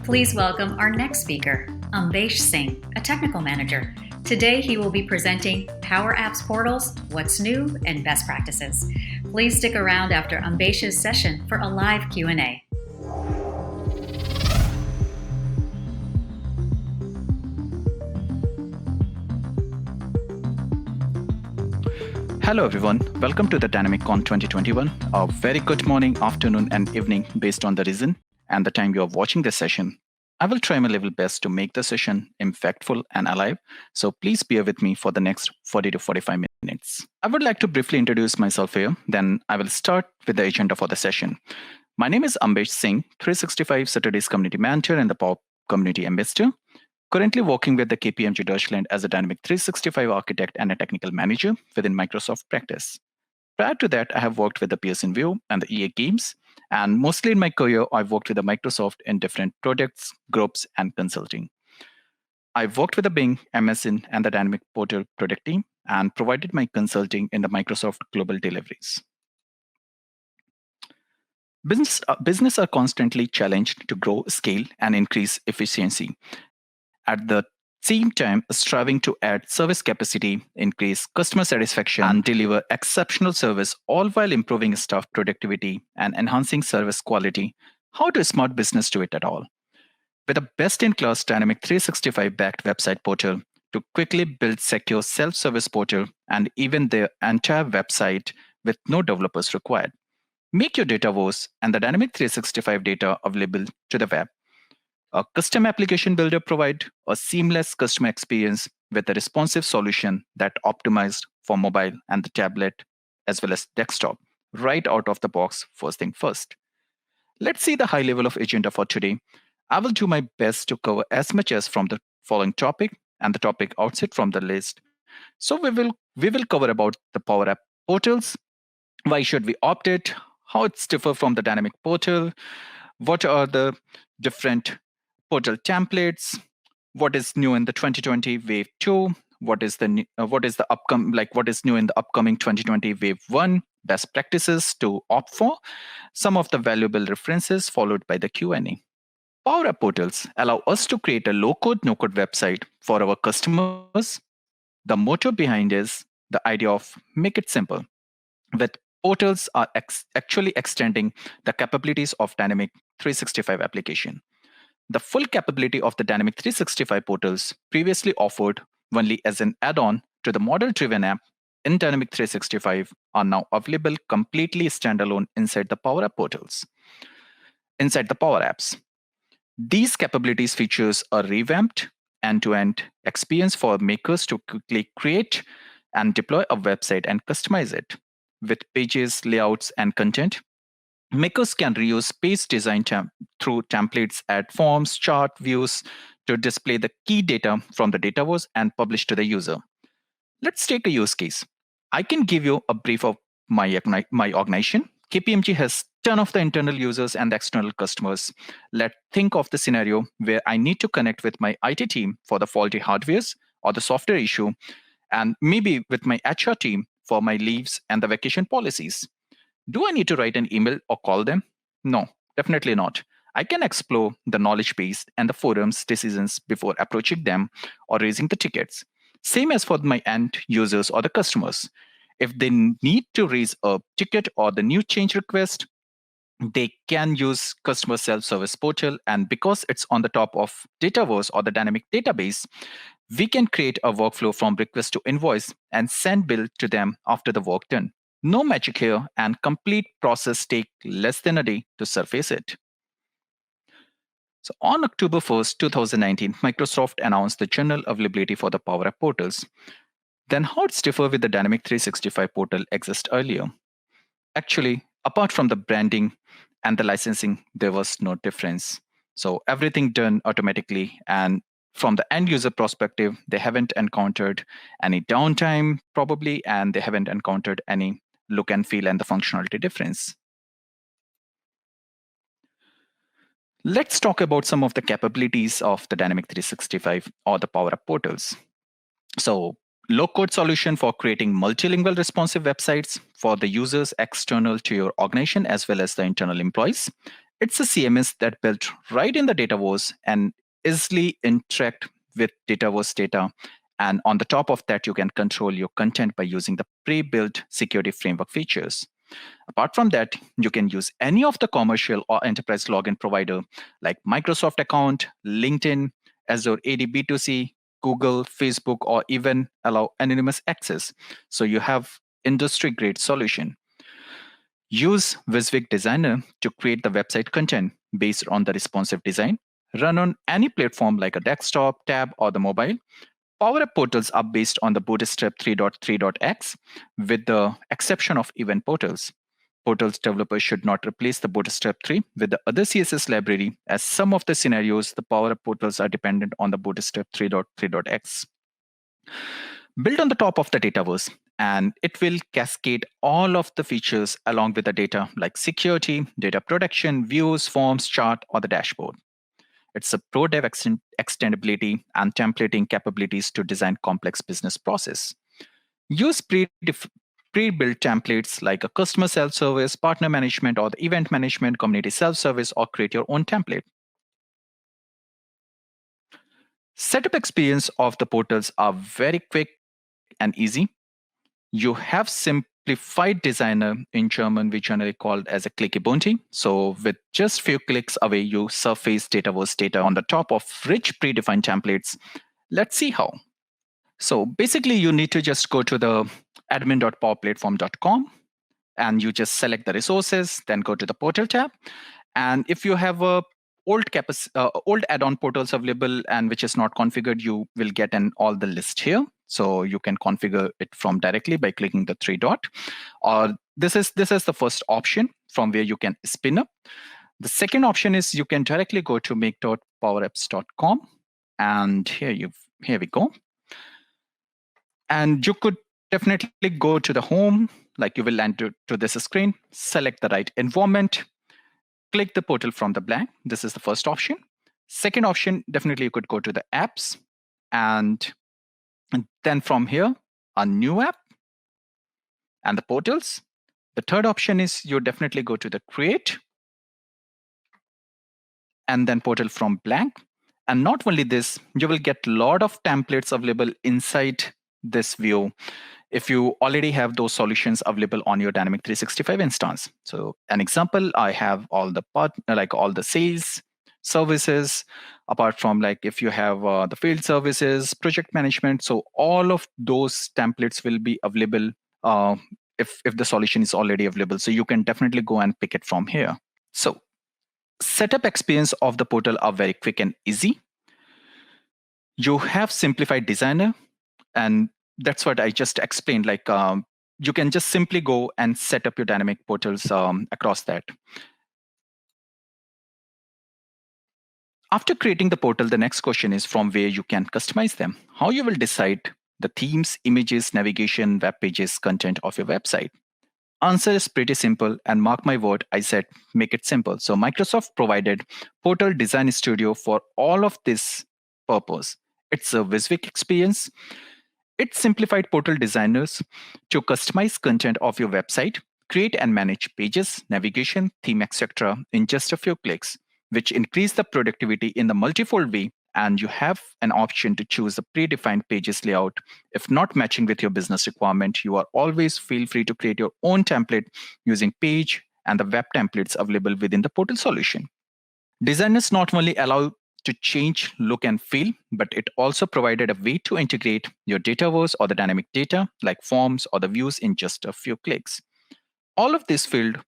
Please welcome our next speaker, Ambesh Singh, a technical manager. Today he will be presenting PowerApps portals, what's new, and best practices. Please stick around after Ambesh's session for a live Q&A. Hello everyone, welcome to the DynamicCon 2021. A very good morning, afternoon, and evening based on the reason and the time you are watching this session. I will try my level best to make the session impactful and alive, so please bear with me for the next 40 to 45 minutes. I would like to briefly introduce myself here, then I will start with the agenda for the session. My name is Ambesh Singh, 365 Saturdays Community Manager and the Power Community Ambassador. Currently working with the KPMG Deutschland as a Dynamic 365 architect and a technical manager within Microsoft practice. Prior to that, I have worked with the Pearson VUE and the EA Games, and mostly in my career, I've worked with the Microsoft in different projects, groups, and consulting. I've worked with the Bing, MSN, and the Dynamic Portal product team, and provided my consulting in the Microsoft global deliveries. Business are constantly challenged to grow, scale, and increase efficiency. At the same time, striving to add service capacity, increase customer satisfaction, and deliver exceptional service, all while improving staff productivity and enhancing service quality. How does smart business do it at all? With a best-in-class Dynamic 365-backed website portal to quickly build secure self-service portal and even their entire website with no developers required. Make your data woes and the Dynamic 365 data available to the web. A custom application builder provide a seamless customer experience with a responsive solution that optimized for mobile and the tablet as well as desktop right out of the box first thing first. Let's see the high level of agenda for today. I will do my best to cover as much as from the following topic and the topic outside from the list. So we will cover about the Power App portals. Why should we opt it? How it's differ from the dynamic portal? What are the different portal templates? What is new in the 2020 Wave 2? What is new in the upcoming 2020 Wave 1? Best practices to opt for. Some of the valuable references followed by the Q&A. Power App portals allow us to create a low-code, no-code website for our customers. The motto behind is the idea of make it simple. With portals are actually extending the capabilities of Dynamic 365 application. The full capability of the Dynamic 365 portals previously offered only as an add-on to the model-driven app in Dynamic 365 are now available completely standalone inside the Power App portals. Inside the Power Apps, these capabilities features a revamped end-to-end experience for makers to quickly create and deploy a website and customize it. With pages, layouts, and content, makers can reuse page design through templates, add forms, chart, views to display the key data from the data wares and publish to the user. Let's take a use case. I can give you a brief of my organization. KPMG has ton of the internal users and the external customers. Let's think of the scenario where I need to connect with my IT team for the faulty hardwares or the software issue, and maybe with my HR team for my leaves and the vacation policies. Do I need to write an email or call them? No, definitely not. I can explore the knowledge base and the forums decisions before approaching them or raising the tickets. Same as for my end users or the customers. If they need to raise a ticket or the new change request, they can use customer self-service portal. And because it's on the top of Dataverse or the dynamic database, we can create a workflow from request to invoice and send bill to them after the work done. No magic here, and complete process take less than a day to surface it. So on October 1st, 2019, Microsoft announced the general availability for the Power App portals. Then how it's differ with the Dynamic 365 portal exist earlier? Actually, apart from the branding and the licensing, there was no difference. So everything done automatically, and from the end user perspective, they haven't encountered any downtime probably, and they haven't encountered any look and feel and the functionality difference. Let's talk about some of the capabilities of the Dynamic 365 or the Power App portals. So low-code solution for creating multilingual responsive websites for the users external to your organization as well as the internal employees. It's a CMS that built right in the Dataverse and easily interact with Dataverse data. And on the top of that, you can control your content by using the pre-built security framework features. Apart from that, you can use any of the commercial or enterprise login provider like Microsoft account, LinkedIn, Azure AD B2C, Google, Facebook, or even allow anonymous access. So you have industry grade solution. Use WYSIWYG Designer to create the website content based on the responsive design. Run on any platform like a desktop, tab, or the mobile. PowerApp portals are based on the Bootstrap 3.3.x with the exception of event portals. Portals developers should not replace the Bootstrap 3 with the other CSS library, as some of the scenarios, the PowerApp portals are dependent on the Bootstrap 3.3.x. Built on the top of the Dataverse, and it will cascade all of the features along with the data like security, data protection, views, forms, chart, or the dashboard. It's a pro dev extendability and templating capabilities to design complex business process. Use pre-built templates like a customer self-service, partner management, or the event management, community self-service, or create your own template. Setup experience of the portals are very quick and easy. You have simplified designer in German, we generally called as a clicky bunty. So with just few clicks away, you surface Dataverse data on the top of rich predefined templates. Let's see how. So basically, you need to just go to the admin.powerplatform.com and you just select the resources, then go to the portal tab. And if you have a old add-on portals available and which is not configured, you will get all the list here. So you can configure it from directly by clicking the three dot. Or this is the first option from where you can spin up. The second option is you can directly go to make.powerapps.com, and here we go. And you could definitely go to the home, like you will land to this screen, select the right environment, click the portal from the blank. This is the first option. Second option, definitely you could go to the apps, and then from here, a new app and the portals. The third option is you definitely go to the create and then portal from blank. And not only this, you will get a lot of templates available inside this view if you already have those solutions available on your Dynamic 365 instance. So an example, I have all the sales services, apart from like if you have the field services, project management. So all of those templates will be available if the solution is already available. So you can definitely go and pick it from here. So setup experience of the portal are very quick and easy. You have simplified designer, and that's what I just explained. Like you can just simply go and set up your dynamic portals across that. After creating the portal, the next question is from where you can customize them. How you will decide the themes, images, navigation, web pages, content of your website. Answer is pretty simple, and mark my word, I said make it simple. So Microsoft provided Portal Design Studio for all of this purpose. It's a WYSIWYG experience. It simplified portal designers to customize content of your website, create and manage pages, navigation, theme, etc. in just a few clicks, which increase the productivity in the multifold way. And you have an option to choose a predefined pages layout. If not matching with your business requirement, you are always feel free to create your own template using page and the web templates available within the portal solution. Designers not only allow to change look and feel, but it also provided a way to integrate your Dataverse or the dynamic data like forms or the views in just a few clicks. All of this field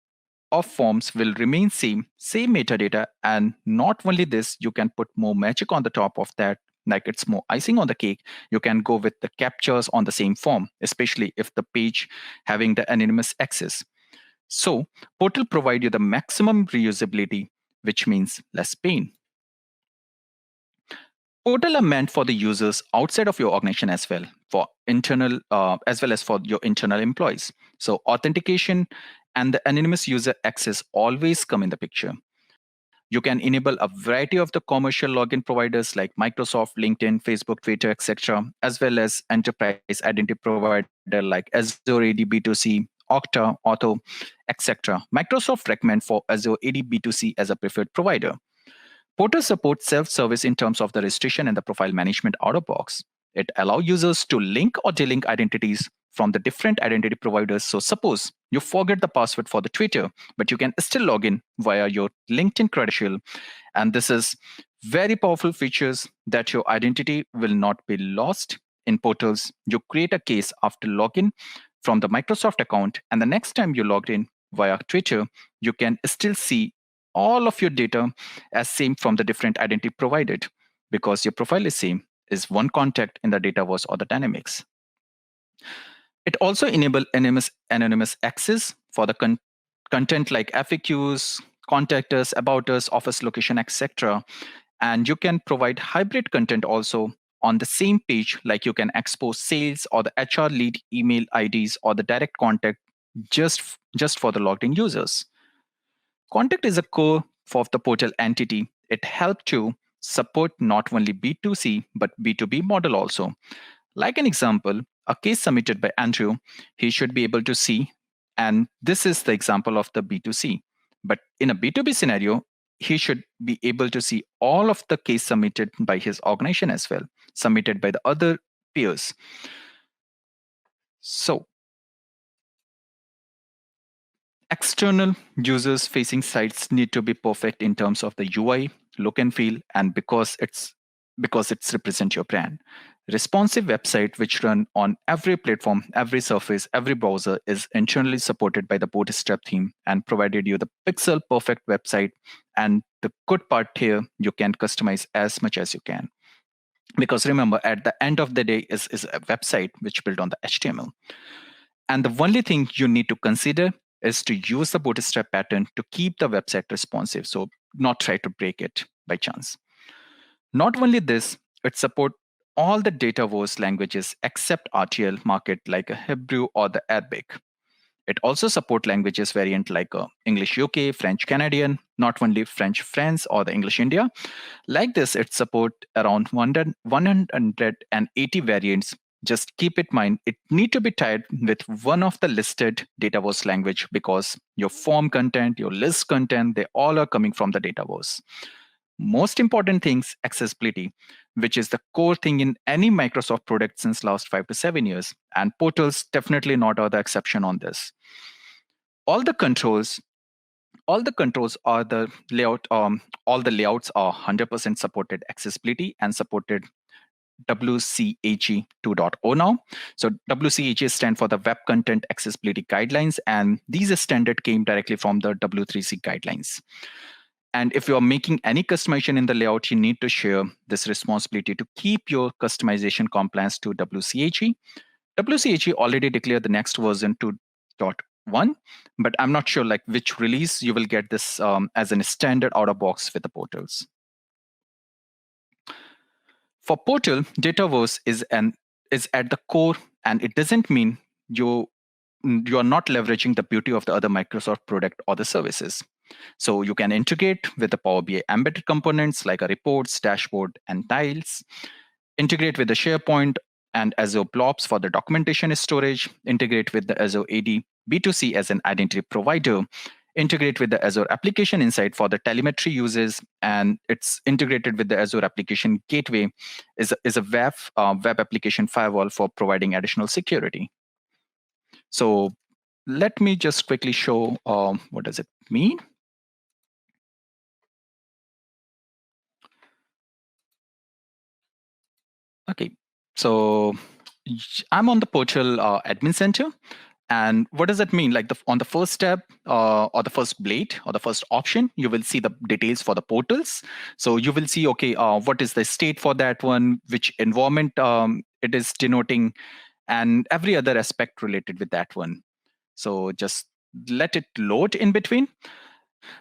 of forms will remain same metadata, and not only this, you can put more magic on the top of that, like it's more icing on the cake. You can go with the captures on the same form, especially if the page having the anonymous access. So Portal provide you the maximum reusability, which means less pain. Portal are meant for the users outside of your organization as well, for internal as well as for your internal employees. So authentication and the anonymous user access always come in the picture. You can enable a variety of the commercial login providers like Microsoft, LinkedIn, Facebook, Twitter, etc., as well as enterprise identity provider like Azure AD B2C Okta, Auto, etc. Microsoft recommend for Azure AD B2C as a preferred provider. Portal supports self-service in terms of the registration and the profile management out of box. It allows users to link or delink identities from the different identity providers. So suppose you forget the password for the Twitter, but you can still log in via your LinkedIn credential. And this is very powerful features that your identity will not be lost in portals. You create a case after login from the Microsoft account, and the next time you logged in via Twitter, you can still see all of your data as same from the different identity provided because your profile is same is one contact in the Dataverse or the Dynamics. It also enables anonymous access for the content like FAQs, contact us, about us, office location, etc. And you can provide hybrid content also on the same page, like you can expose sales or the HR lead email IDs or the direct contact just for the logged in users. Contact is a core of the portal entity. It helps to support not only B2C but B2B model also. Like an example, a case submitted by Andrew, he should be able to see, and this is the example of the B2C. But in a B2B scenario, he should be able to see all of the case submitted by his organization as well, submitted by the other peers. So external users facing sites need to be perfect in terms of the UI, look and feel, and because it's represent your brand. Responsive website which run on every platform, every surface, every browser is internally supported by the Bootstrap theme and provided you the pixel perfect website. And the good part here, you can customize as much as you can. Because remember, at the end of the day is a website which built on the HTML. And the only thing you need to consider is to use the Bootstrap pattern to keep the website responsive. So not try to break it by chance. Not only this, it supports all the Dataverse languages except RTL market like a Hebrew or the Arabic. It also supports languages variant like English UK, French Canadian, not only French France or the English India. Like this, it supports around 180 variants. Just keep it in mind, it need to be tied with one of the listed Dataverse language because your form content, your list content, they all are coming from the Dataverse. Most important things, accessibility, which is the core thing in any Microsoft product since last 5 to 7 years. And portals definitely not are the exception on this. All the controls are the layout. All the layouts are 100% supported accessibility and supported WCAG 2.0 now. So WCAG stand for the Web Content Accessibility Guidelines, and these standard came directly from the W3C guidelines. And if you're making any customization in the layout, you need to share this responsibility to keep your customization compliance to WCAG. WCAG already declared the next version 2.1, but I'm not sure like which release you will get this as a standard out of box with the portals. For portal, Dataverse is at the core, and it doesn't mean you are not leveraging the beauty of the other Microsoft product or the services. So you can integrate with the Power BI embedded components like a reports, dashboard, and tiles. Integrate with the SharePoint and Azure Blobs for the documentation storage. Integrate with the Azure AD B2C as an identity provider. Integrate with the Azure Application Insight for the telemetry uses, and it's integrated with the Azure Application Gateway is a web application firewall for providing additional security. So let me just quickly show what does it mean. Okay, so I'm on the portal admin center. And what does that mean? Like on the first tab or the first blade or the first option, you will see the details for the portals. So you will see, okay, what is the state for that one, which environment it is denoting, and every other aspect related with that one. So just let it load in between.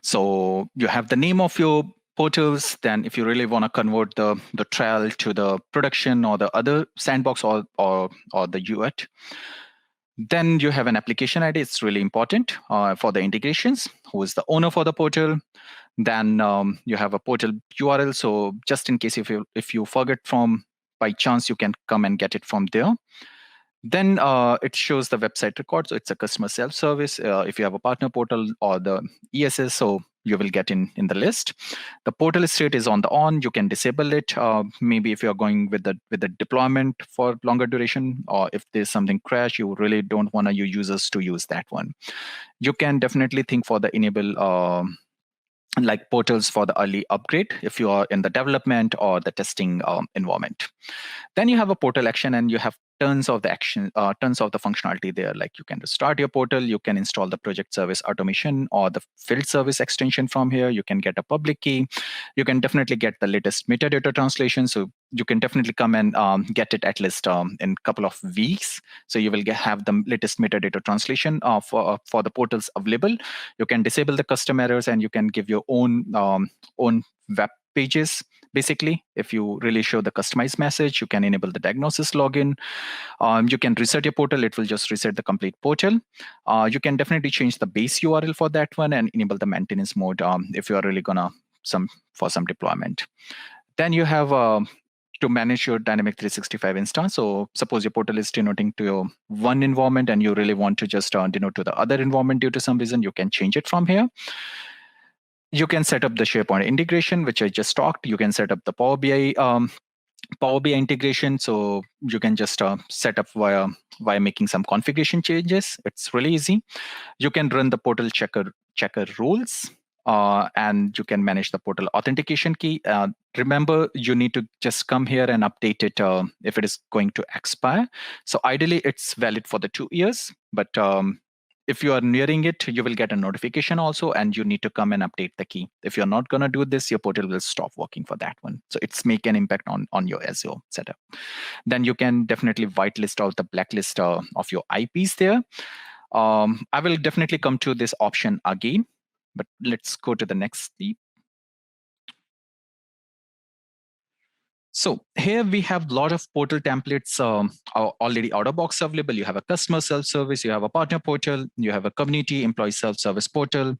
So you have the name of your portals. Then if you really want to convert the trial to the production or the other sandbox or the UAT, then you have an application ID. It's really important for the integrations. Who is the owner for the portal? Then you have a portal URL. So just in case if you forget from by chance, you can come and get it from there. Then it shows the website record. So it's a customer self-service. If you have a partner portal or the ESS, so you will get in the list. The portal state is on the on. You can disable it. Maybe if you're going with the deployment for longer duration, or if there's something crash, you really don't want your users to use that one. You can definitely think for the enable like portals for the early upgrade if you are in the development or the testing environment. Then you have a portal action, and you have tons of the action, tons of the functionality there. Like you can start your portal, you can install the project service automation or the field service extension from here. You can get a public key. You can definitely get the latest metadata translation. So you can definitely come and get it at least in a couple of weeks. So you will have the latest metadata translation for the portals available. You can disable the custom errors, and you can give your own web pages. Basically, if you really show the customized message, you can enable the diagnosis login. You can reset your portal. It will just reset the complete portal. You can definitely change the base URL for that one and enable the maintenance mode if you are really gonna some deployment. Then you have to manage your Dynamic 365 instance. So suppose your portal is denoting to your one environment and you really want to just denote to the other environment due to some reason, you can change it from here. You can set up the SharePoint integration, which I just talked. You can set up the Power BI integration. So you can just set up via making some configuration changes. It's really easy. You can run the portal checker rules. And you can manage the portal authentication key. Remember, you need to just come here and update it if it is going to expire. So ideally, it's valid for the 2 years. But if you are nearing it, you will get a notification also, and you need to come and update the key. If you're not going to do this, your portal will stop working for that one. So it's make an impact on your Azure setup. Then you can definitely whitelist out the blacklist of your IPs there. I will definitely come to this option again, but let's go to the next step. So here we have a lot of portal templates already out of box available. You have a customer self-service, you have a partner portal, you have a community employee self-service portal,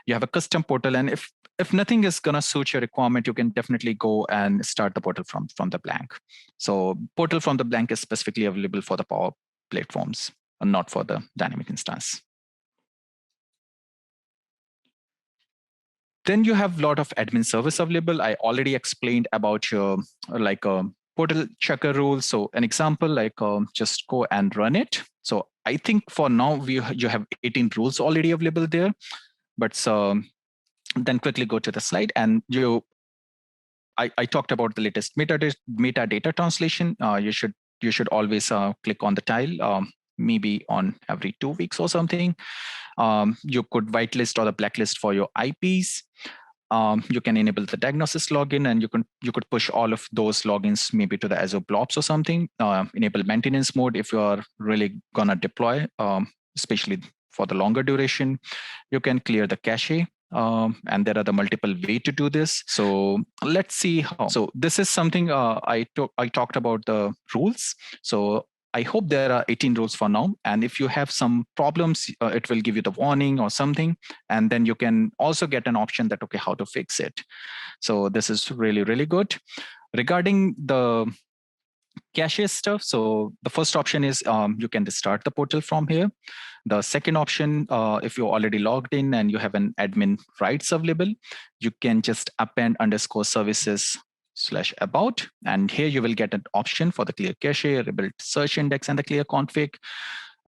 you have a custom portal. And if nothing is going to suit your requirement, you can definitely go and start the portal from the blank. So portal from the blank is specifically available for the Power platforms and not for the dynamic instance. Then you have a lot of admin service available. I already explained about your portal checker rules. So an example, just go and run it. So I think for now you have 18 rules already available there. But then quickly go to the slide, and I talked about the latest metadata translation. You should always click on the tile, maybe on every 2 weeks or something. You could whitelist or the blacklist for your IPs. You can enable the diagnosis login, and you could push all of those logins maybe to the Azure blobs or something. Enable maintenance mode if you are really gonna deploy, especially for the longer duration. You can clear the cache. And there are the multiple way to do this. So let's see how. So this is something I talked about the rules. So I hope there are 18 rules for now. And if you have some problems, it will give you the warning or something. And then you can also get an option that, okay, how to fix it. So this is really, really good. Regarding the cache stuff, so the first option is you can start the portal from here. The second option, if you're already logged in and you have an admin rights available, you can just append _services/about. And here you will get an option for the clear cache, rebuild search index, and the clear config.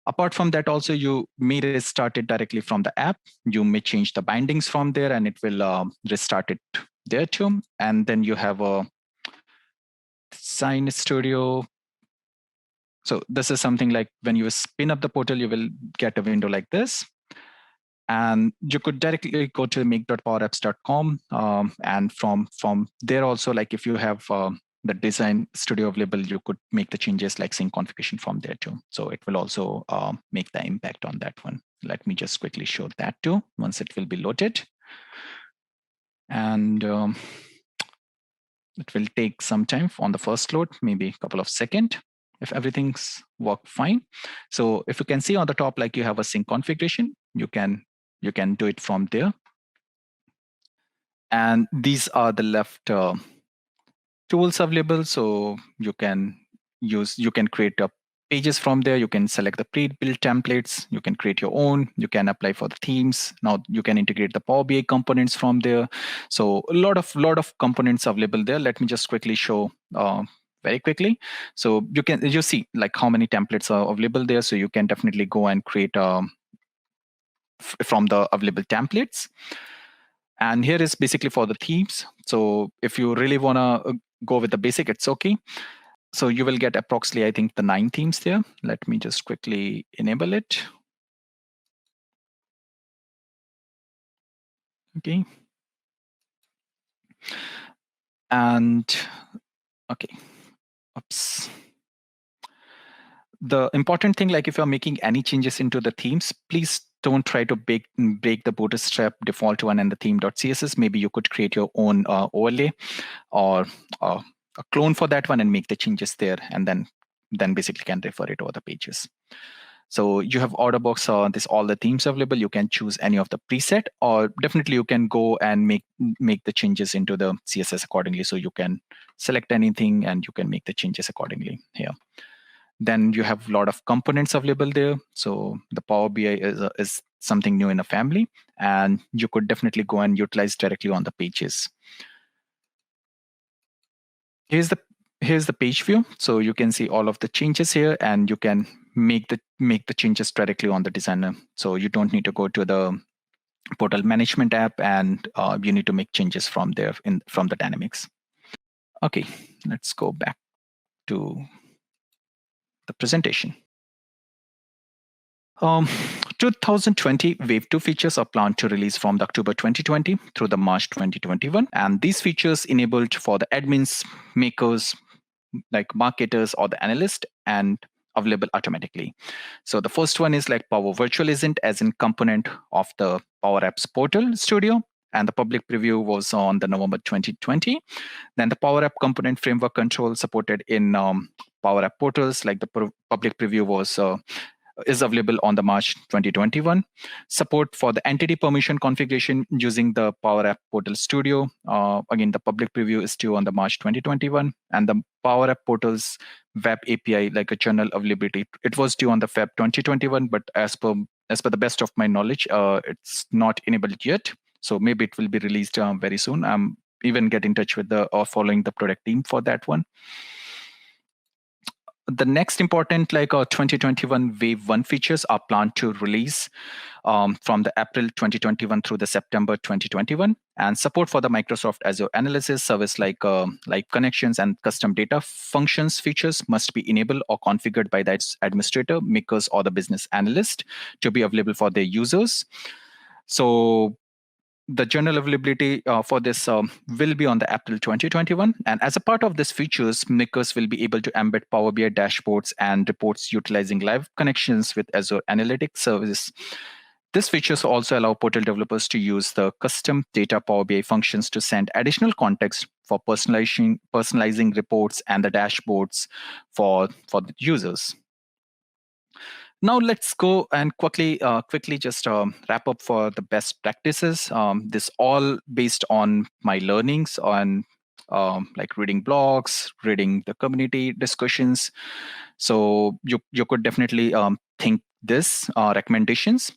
Apart from that, also, you may restart it directly from the app. You may change the bindings from there, and it will restart it there too. And then you have a Sign Studio. So this is something like when you spin up the portal, you will get a window like this. And you could directly go to make.powerapps.com. And from there also, like if you have the Design Studio available, you could make the changes like sync configuration from there too. So it will also make the impact on that one. Let me just quickly show that too, once it will be loaded. And it will take some time on the first load, maybe a couple of seconds, if everything's worked fine. So if you can see on the top, like you have a sync configuration, you can do it from there. And these are the left tools available. So you can create a pages from there. You can select the pre-built templates. You can create your own. You can apply for the themes. Now you can integrate the Power BI components from there. So a lot of components available there. Let me just quickly show very quickly. So you see like how many templates are available there. So you can definitely go and create from the available templates. And here is basically for the themes. So if you really want to go with the basic, it's okay. So you will get approximately, I think, the 9 themes there. Let me just quickly enable it. Okay. And okay. Oops. The important thing, like if you're making any changes into the themes, please don't try to break the bootstrap default one and the theme.css. Maybe you could create your own overlay or a clone for that one and make the changes there, and then basically can refer it over the pages. So you have order box or all the themes available. You can choose any of the preset, or definitely you can go and make the changes into the CSS accordingly. So you can select anything and you can make the changes accordingly here. Then you have a lot of components available there. So the Power BI is something new in the family, and you could definitely go and utilize directly on the pages. Here's the page view. So you can see all of the changes here, and you can make the changes directly on the designer. So you don't need to go to the portal management app, and you need to make changes from there from the dynamics. Okay, let's go back to the presentation. 2020 Wave 2 features are planned to release from the October 2020 through the March 2021. And these features enabled for the admins, makers, like marketers or the analyst, and available automatically. So the first one is like Power Virtual Agent as in component of the PowerApps portal studio. And the public preview was on the November 2020. Then the Power App component framework control supported in Power App portals, like the public preview is available on the March 2021. Support for the entity permission configuration using the Power App Portal Studio. Again, the public preview is due on the March 2021. And the Power App Portal's web API, like a journal availability, it was due on the Feb 2021, but as per the best of my knowledge, it's not enabled yet. So maybe it will be released very soon. I'm even get in touch with or following the product team for that one. The next important 2021 Wave 1 features are planned to release from the April 2021 through the September 2021, and support for the Microsoft Azure Analysis service like connections and custom data functions features must be enabled or configured by the administrator, makers, or the business analyst to be available for their users. So the general availability for this will be on the April 2021. And as a part of this features, makers will be able to embed Power BI dashboards and reports utilizing live connections with Azure Analytics service. This features also allow portal developers to use the custom data Power BI functions to send additional context for personalizing reports and the dashboards for the users. Now let's go and quickly just wrap up for the best practices. This all based on my learnings on like reading blogs, reading the community discussions. So you could definitely think this recommendations.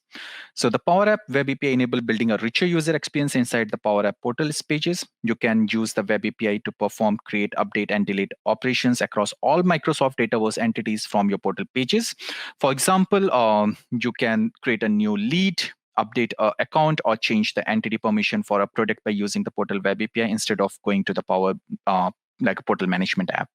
So the Power App Web API enable building a richer user experience inside the Power App portal's pages. You can use the Web API to perform, create, update, and delete operations across all Microsoft Dataverse entities from your portal pages. For example, you can create a new lead, update an account, or change the entity permission for a product by using the portal Web API instead of going to the Power like a portal management app.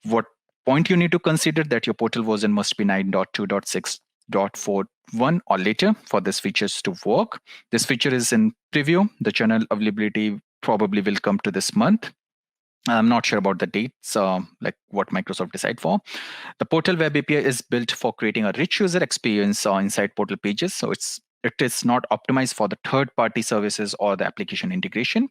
What point you need to consider that your portal version must be 9.2.6.41 or later for these features to work. This feature is in preview. The general availability probably will come to this month. I'm not sure about the dates, like what Microsoft decide for. The portal Web API is built for creating a rich user experience inside portal pages. So it is not optimized for the third-party services or the application integration.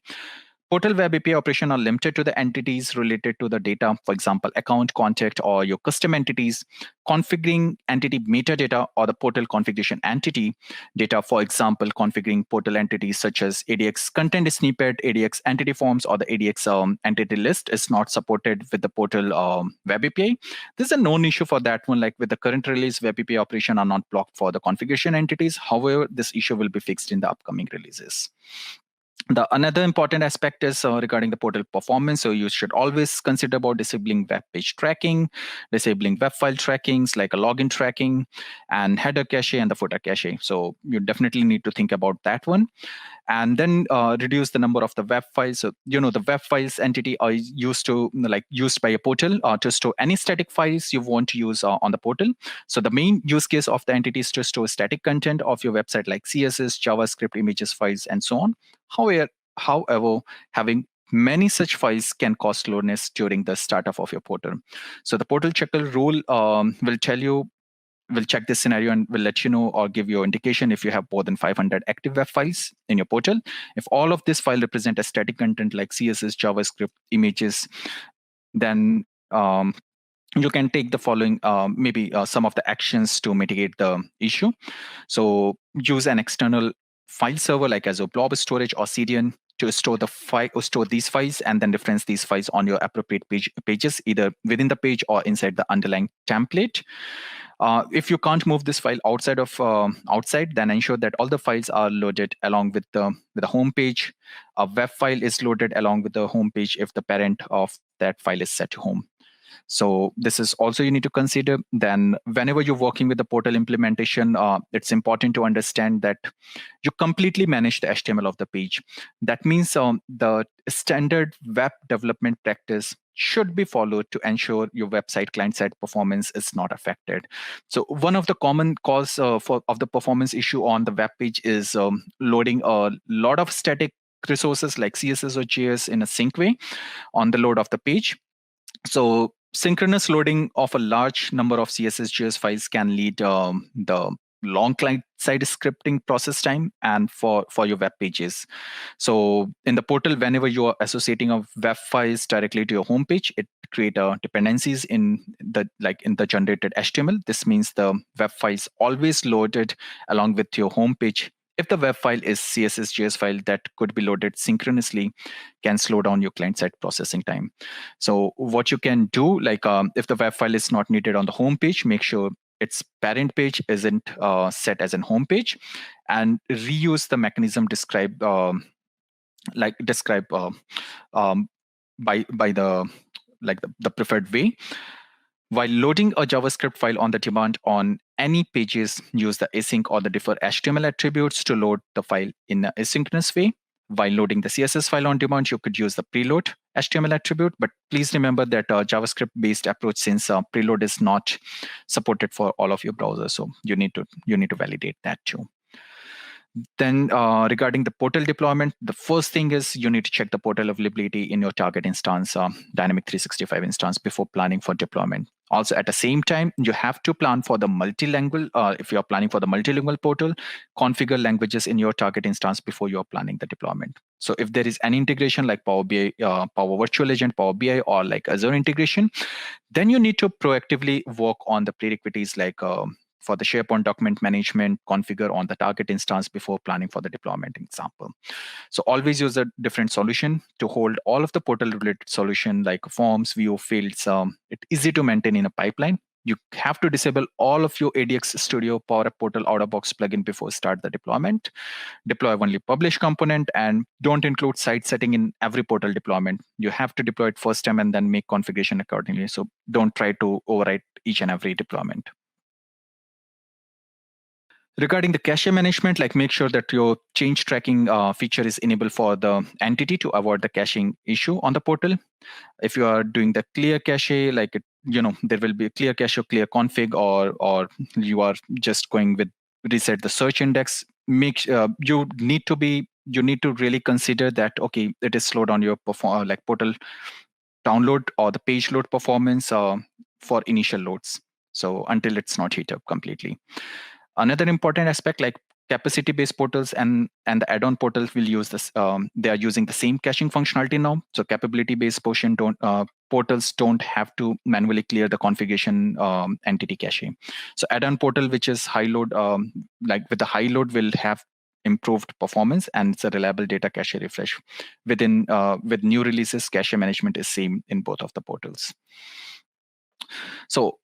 Portal web API operation are limited to the entities related to the data, for example, account, contact, or your custom entities. Configuring entity metadata or the portal configuration entity data, for example, configuring portal entities such as ADX content snippet, ADX entity forms, or the ADX entity list is not supported with the portal web API. There's a known issue for that one. Like with the current release, web API operation are not blocked for the configuration entities. However, this issue will be fixed in the upcoming releases. The another important aspect is regarding the portal performance. So you should always consider about disabling web page tracking, disabling web file trackings like a login tracking, and header cache and the footer cache. So you definitely need to think about that one. And then reduce the number of the web files. So the web files entity are used by a portal to store any static files you want to use on the portal. So the main use case of the entity is to store static content of your website like CSS, JavaScript, images, files, and so on. However, having many such files can cause slowness during the startup of your portal. So the portal checker rule will check this scenario and will let you know or give you an indication if you have more than 500 active web files in your portal. If all of this file represent a static content like CSS, JavaScript, images, then you can take the following, maybe some of the actions to mitigate the issue. So use an external file server like Azure Blob Storage or CDN to store the file or store these files and then reference these files on your appropriate pages, either within the page or inside the underlying template. If you can't move this file outside, then ensure that all the files are loaded along with the home page. A web file is loaded along with the home page if the parent of that file is set to home. So this is also you need to consider. Then whenever you're working with the portal implementation, it's important to understand that you completely manage the HTML of the page. That means the standard web development practice should be followed to ensure your website client-side performance is not affected. So one of the common cause of the performance issue on the web page is loading a lot of static resources like CSS or JS in a sync way on the load of the page. So synchronous loading of a large number of CSS JS files can lead the long client-side scripting process time and for your web pages. So in the portal, whenever you are associating a web files directly to your homepage, it create dependencies in the generated HTML. This means the web files always loaded along with your homepage. If the web file is CSS JS file that could be loaded synchronously, can slow down your client-side processing time. So what you can do, if the web file is not needed on the home page, make sure its parent page isn't set as an home page, and reuse the mechanism described by the preferred way. While loading a JavaScript file on the demand on any pages, use the async or the defer HTML attributes to load the file in an asynchronous way. While loading the CSS file on demand, you could use the preload HTML attribute, but please remember that JavaScript-based approach, since preload is not supported for all of your browsers, so you need to validate that too. Then regarding the portal deployment, the first thing is you need to check the portal availability in your target instance, Dynamic 365 instance, before planning for deployment. Also, at the same time, you have to plan for the multilingual. If you are planning for the multilingual portal, configure languages in your target instance before you are planning the deployment. So if there is any integration like Power BI, Power Virtual Agent, Power BI, or like Azure integration, then you need to proactively work on the prerequisites like for the SharePoint document management, configure on the target instance before planning for the deployment example. So always use a different solution to hold all of the portal related solution like forms, view, fields. It's easy to maintain in a pipeline. You have to disable all of your ADX Studio PowerApp Portal out-of-box plugin before start the deployment. Deploy only publish component and don't include site setting in every portal deployment. You have to deploy it first time and then make configuration accordingly. So don't try to overwrite each and every deployment. Regarding the cache management, make sure that your change tracking feature is enabled for the entity to avoid the caching issue on the portal. If you are doing the clear cache, there will be a clear cache or clear config, or you are just going with reset the search index. You need to really consider that it is slowed on your portal download or the page load performance for initial loads. So until it's not hit up completely. Another important aspect, like capacity-based portals and the add-on portals will use this. They are using the same caching functionality now. So capability-based portals don't have to manually clear the configuration entity cache. So add-on portal, which is high load, like with the high load, will have improved performance and it's a reliable data cache refresh. With new releases, cache management is same in both of the portals. So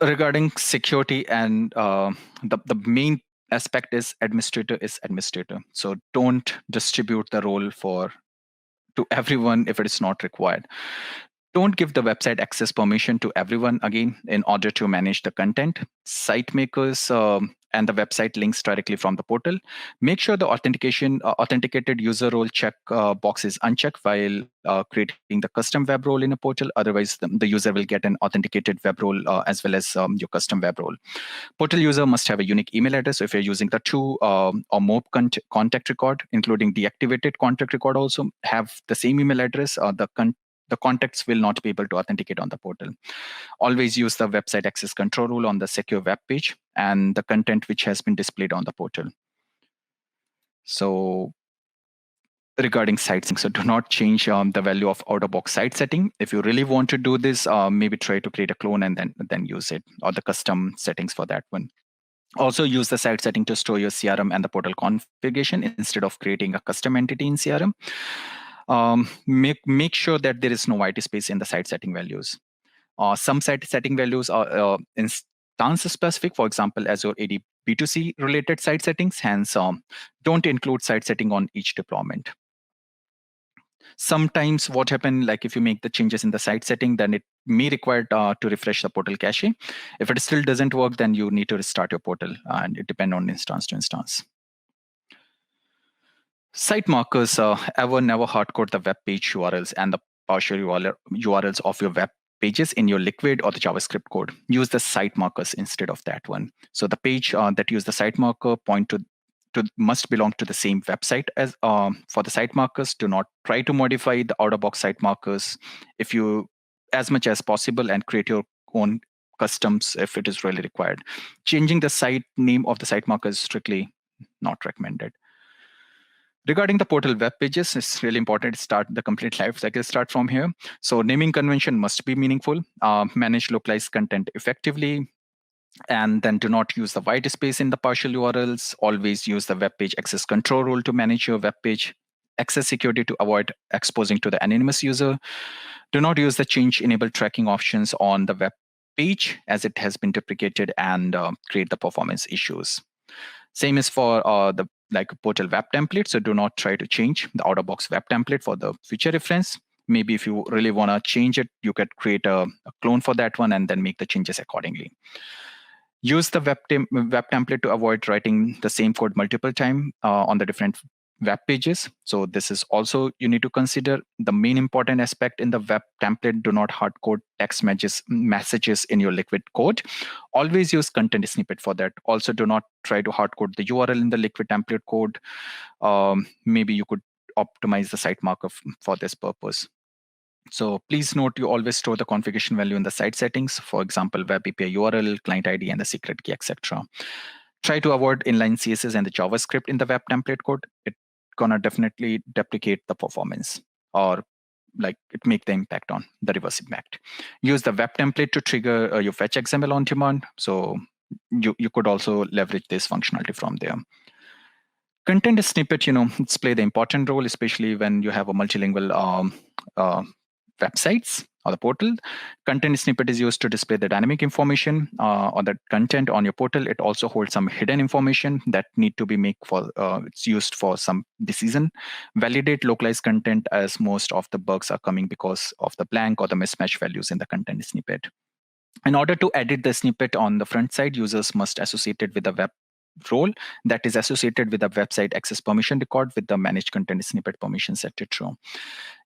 regarding security and the main aspect is administrator. So don't distribute the role to everyone if it is not required. Don't give the website access permission to everyone, again, in order to manage the content. Site makers and the website links directly from the portal. Make sure the authenticated user role check box is unchecked while creating the custom web role in a portal. Otherwise, the user will get an authenticated web role as well as your custom web role. Portal user must have a unique email address. So if you're using the two or more contact record, including deactivated contact record, also have the same email address. The contacts will not be able to authenticate on the portal. Always use the website access control rule on the secure web page and the content which has been displayed on the portal. So regarding site settings, so do not change the value of out-of-box site setting. If you really want to do this, maybe try to create a clone and then use it, or the custom settings for that one. Also use the site setting to store your CRM and the portal configuration instead of creating a custom entity in CRM. Make sure that there is no white space in the site setting values. Some site setting values are instance specific, for example, Azure AD B2C related site settings, hence don't include site setting on each deployment. Sometimes what happens, like if you make the changes in the site setting, then it may require to refresh the portal cache. If it still doesn't work, then you need to restart your portal, and it depends on instance to instance. Site markers never hardcode the web page URLs and the partial URLs of your web pages in your Liquid or the JavaScript code. Use the site markers instead of that one. So the page that use the site marker must belong to the same website as for the site markers. Do not try to modify the out-of-box site markers if you as much as possible, and create your own customs if it is really required. Changing the site name of the site marker is strictly not recommended. Regarding the portal web pages, it's really important to start the complete life cycle start from here. So naming convention must be meaningful, manage localized content effectively, and then do not use the white space in the partial URLs. Always use the web page access control rule to manage your web page access security to avoid exposing to the anonymous user. Do not use the change enable tracking options on the web page as it has been deprecated and create the performance issues. Same is for the portal web template. So do not try to change the out-of-box web template for the future reference. Maybe if you really want to change it, you could create a clone for that one and then make the changes accordingly. Use the web template to avoid writing the same code multiple times on the different web pages. So this is also you need to consider. The main important aspect in the web template: do not hard code text messages in your Liquid code. Always use content snippet for that. Also, do not try to hard code the URL in the Liquid template code. Maybe you could optimize the site marker for this purpose. So please note, you always store the configuration value in the site settings. For example, web API URL, client ID, and the secret key, etc. Try to avoid inline CSS and the JavaScript in the web template code. It's gonna definitely deprecate the performance, or it make the impact on the reverse impact. Use the web template to trigger your fetch XML on demand. So you could also leverage this functionality from there. Content snippet, it's play the important role, especially when you have a multilingual websites or the portal. Content snippet is used to display the dynamic information or the content on your portal. It also holds some hidden information that need to be it's used for some decision. Validate localized content, as most of the bugs are coming because of the blank or the mismatch values in the content snippet. In order to edit the snippet on the front side, users must associate it with the web role that is associated with the website access permission record with the managed content snippet permission set to true.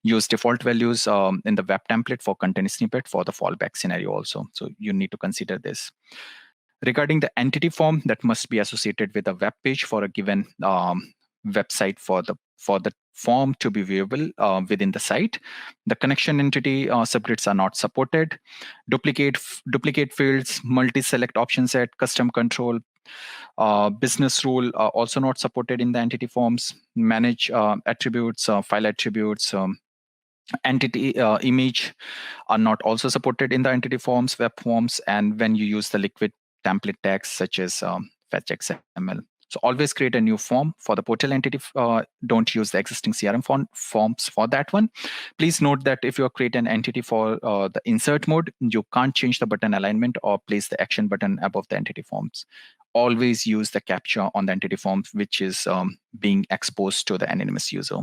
Use default values in the web template for content snippet for the fallback scenario also. So you need to consider this. Regarding the entity form that must be associated with a web page for a given website for the form to be viewable within the site. The connection entity subgrids are not supported. Duplicate fields, multi-select option set, custom control, Business rule also not supported in the entity forms. Manage attributes, file attributes, entity image are not also supported in the entity forms, web forms, and when you use the liquid template tags such as fetch XML. So always create a new form for the portal entity. Don't use the existing CRM forms for that one. Please note that if you create an entity for the insert mode, you can't change the button alignment or place the action button above the entity forms. Always use the captcha on the entity forms, which is being exposed to the anonymous user.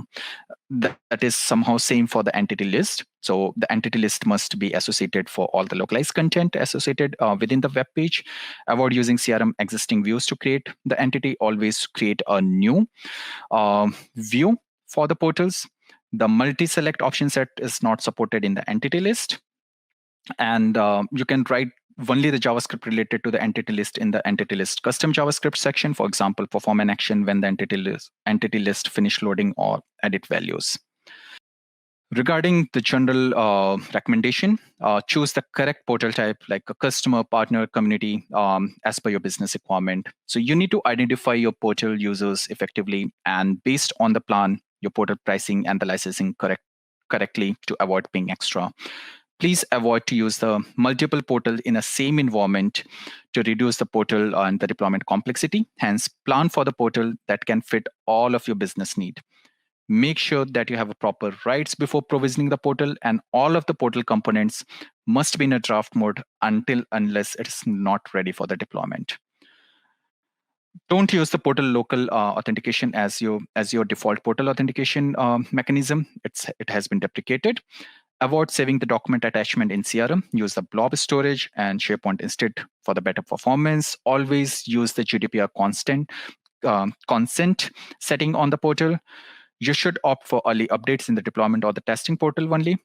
That is somehow same for the entity list. So the entity list must be associated for all the localized content associated within the web page. Avoid using CRM existing views to create the entity. Always create a new view for the portals. The multi-select option set is not supported in the entity list. And you can write only the JavaScript related to the entity list in the entity list custom JavaScript section. For example, perform an action when the entity list finish loading or edit values. Regarding the general recommendation, choose the correct portal type like a customer, partner, community as per your business requirement. So you need to identify your portal users effectively, and based on the plan, your portal pricing and the licensing correctly to avoid paying extra. Please avoid to use the multiple portal in a same environment to reduce the portal and the deployment complexity. Hence, plan for the portal that can fit all of your business need. Make sure that you have a proper rights before provisioning the portal, and all of the portal components must be in a draft mode unless it is not ready for the deployment. Don't use the portal local authentication as your default portal authentication mechanism. It has been deprecated. Avoid saving the document attachment in CRM. Use the blob storage and SharePoint instead for the better performance. Always use the GDPR consent setting on the portal. You should opt for early updates in the deployment or the testing portal only,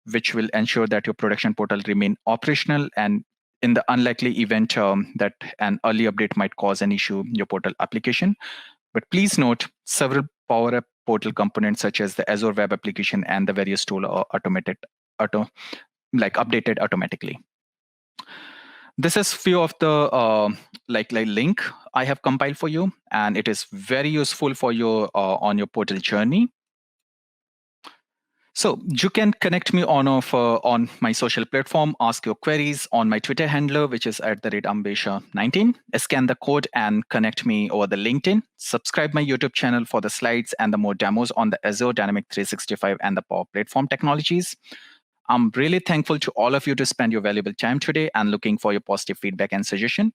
which will ensure that your production portal remain operational. And in the unlikely event that an early update might cause an issue in your portal application. But please note, several PowerApp portal components such as the Azure Web Application and the various tool are updated automatically. This is few of the link I have compiled for you, and it is very useful for your on your portal journey. So you can connect me on my social platform, ask your queries on my Twitter handler, which is at the rate Ambesha19. Scan the code and connect me over the LinkedIn. Subscribe my YouTube channel for the slides and the more demos on the Azure Dynamic 365 and the Power Platform technologies. I'm really thankful to all of you to spend your valuable time today and looking for your positive feedback and suggestion.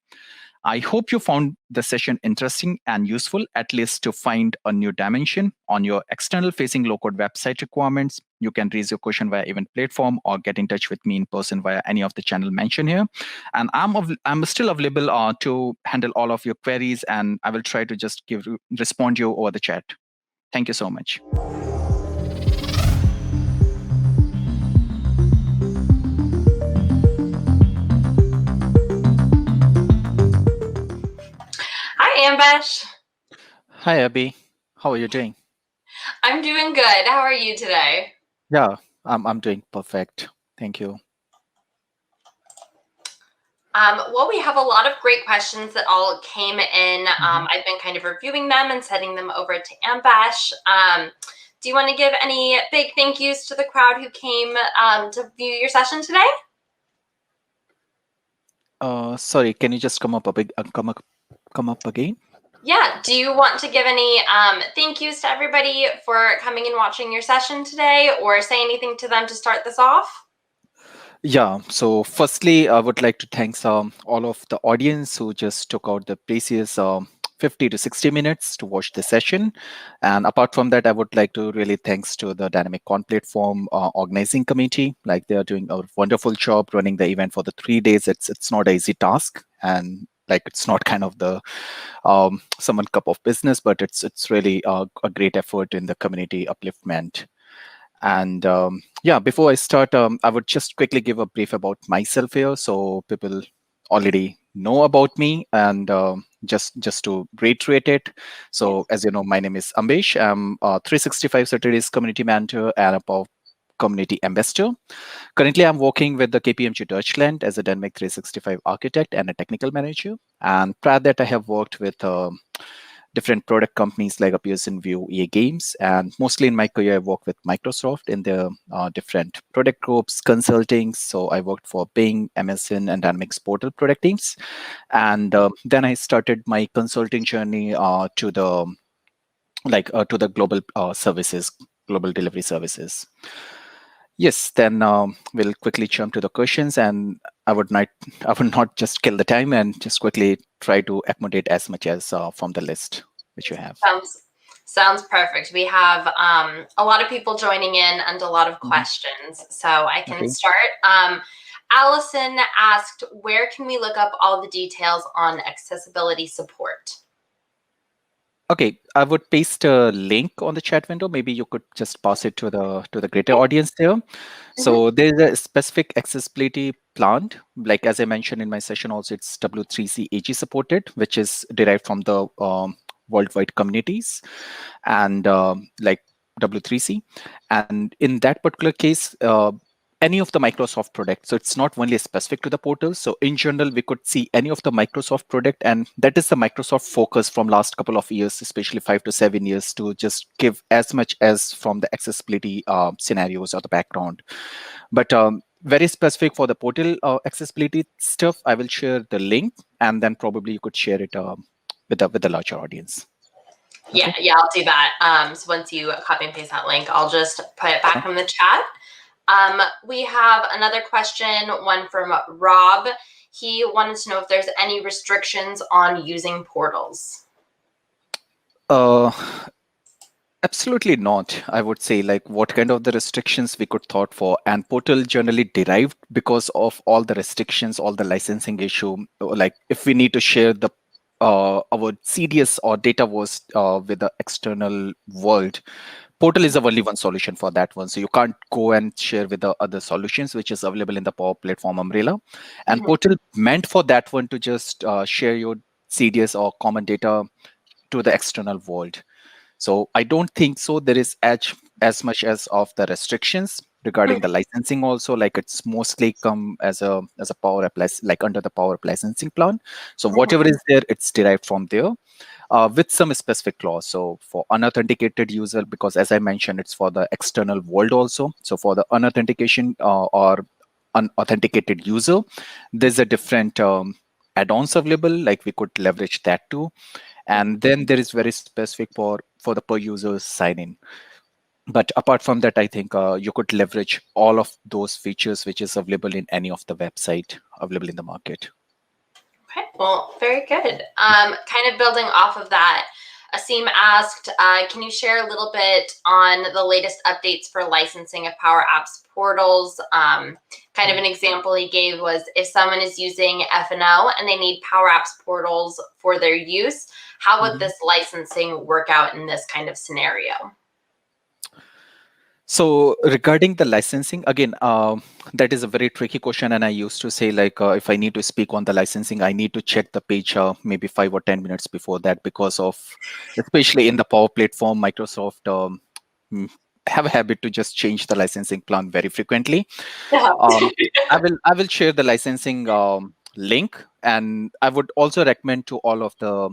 I hope you found the session interesting and useful, at least to find a new dimension on your external facing low-code website requirements. You can raise your question via event platform or get in touch with me in person via any of the channel mentioned here. And I'm still available to handle all of your queries, and I will try to just respond you over the chat. Thank you so much. Hi, Ambesh. Hi, Abby. How are you doing? I'm doing good. How are you today? Yeah, I'm doing perfect. Thank you. Well, we have a lot of great questions that all came in. I've been kind of reviewing them and sending them over to Ambesh. Do you want to give any big thank yous to the crowd who came to view your session today? Sorry, can you just come up again? Yeah. Do you want to give any thank yous to everybody for coming and watching your session today, or say anything to them to start this off? Yeah, so firstly, I would like to thank all of the audience who just took out the precious 50 to 60 minutes to watch the session. And apart from that, I would like to really thanks to the Dynamic Con platform organizing committee. Like, they are doing a wonderful job running the event for the 3 days. It's not an easy task, and like, it's not kind of the someone cup of business, but it's really a great effort in the community upliftment. And yeah, before I start, I would just quickly give a brief about myself here, so people already know about me. And just to reiterate it, so as you know, my name is Ambesh. I'm a 365 Saturdays community manager and a Power community ambassador. Currently, I'm working with the KPMG Deutschland as a Dynamic 365 architect and a technical manager. And prior that, I have worked with different product companies like Pearson View, EA Games, and mostly in my career, I worked with Microsoft in their different product groups, consulting. So I worked for Bing, MSN, and Dynamics Portal product teams. And then I started my consulting journey to the global services, global delivery services. Yes, then we'll quickly jump to the questions, and I would not just kill the time and just quickly try to accommodate as much as from the list which you have. Sounds perfect. We have a lot of people joining in and a lot of Mhm. questions, so I can Okay. start. Allison asked, where can we look up all the details on accessibility support? Okay, I would paste a link on the chat window. Maybe you could just pass it to the greater audience there. So there's a specific accessibility plan. Like as I mentioned in my session, also it's W3C AG supported, which is derived from the worldwide communities and like W3C. And in that particular case, any of the Microsoft products. So it's not only specific to the portal. So in general, we could see any of the Microsoft product, and that is the Microsoft focus from last couple of years, especially 5 to 7 years, to just give as much as from the accessibility scenarios or the background. But very specific for the portal accessibility stuff, I will share the link, and then probably you could share it with the larger audience. Yeah, Okay. yeah, I'll do that. So once you copy and paste that link, I'll just put it back Sure. in the chat. We have another question, one from Rob. He wanted to know if there's any restrictions on using portals. Uh, Absolutely not. I would say like what kind of the restrictions we could thought for, and portal generally derived because of all the restrictions, all the licensing issue. Like if we need to share the our CDS or data was with the external world, portal is the only one solution for that one. So you can't go and share with the other solutions which is available in the Power Platform umbrella. And portal meant for that one to just share your CDS or common data to the external world. So I don't think so. There is as much as of the restrictions regarding the licensing also. Like it's mostly come as a Power App like under the Power App licensing plan. So whatever is there, it's derived from there with some specific clause. So for unauthenticated user, because as I mentioned, it's for the external world also. So for the unauthentication or unauthenticated user, there's a different add-ons available. Like we could leverage that too. And then there is very specific for the per user sign in. But apart from that, I think you could leverage all of those features which is available in any of the website available in the market. Okay, well, very good. Kind of building off of that, Asim asked, can you share a little bit on the latest updates for licensing of PowerApps portals? Kind of an example he gave was if someone is using F&O and they need PowerApps portals for their use, how would this licensing work out in this kind of scenario? So regarding the licensing, again, that is a very tricky question. And I used to say like, if I need to speak on the licensing, I need to check the page maybe 5 or 10 minutes before that, because of, especially in the Power Platform, Microsoft mm, have a habit to just change the licensing plan very frequently. Yeah. I will share the licensing link, and I would also recommend to all of the